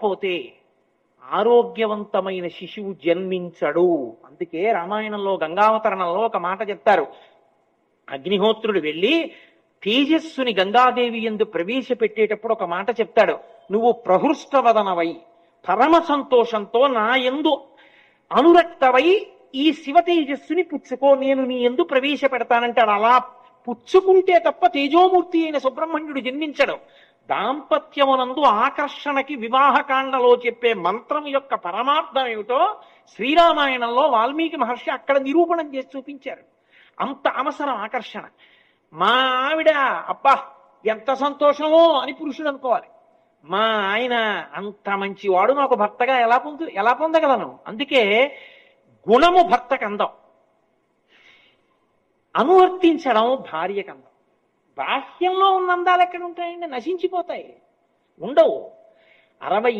పోతే ఆరోగ్యవంతమైన శిశువు జన్మించడు. అందుకే రామాయణంలో గంగావతరణంలో ఒక మాట చెప్తారు. అగ్నిహోత్రుడు వెళ్ళి తేజస్సుని గంగాదేవి యందు ప్రవేశపెట్టేటప్పుడు ఒక మాట చెప్తాడు. నువ్వు ప్రహృష్టవదనవై పరమ సంతోషంతో నా యందు అనురక్తవై ఈ శివ తేజస్సుని పుచ్చుకో, నేను నీ యందు ప్రవేశపెడతానంటాడు. అలా పుచ్చుకుంటే తప్ప తేజోమూర్తి అయిన సుబ్రహ్మణ్యుడు జన్మించడు. దాంపత్యమునందు ఆకర్షణకి వివాహకాండలో చెప్పే మంత్రం యొక్క పరమార్థం ఏమిటో శ్రీరామాయణంలో వాల్మీకి మహర్షి అక్కడ నిరూపణం చేసి చూపించారు. అంత అవసరం ఆకర్షణ. మా ఆవిడ అబ్బా ఎంత సంతోషమో అని పురుషుడు అనుకోవాలి. మా ఆయన అంత మంచివాడు, నాకు భర్తగా ఎలా పొందగలను? అందుకే గుణము భర్తకు అందం, అనువర్తించడం భార్యకు అందం. బాహ్యంలో ఉన్న అందాలు ఎక్కడ ఉంటాయండి? నశించిపోతాయి, ఉండవు. 60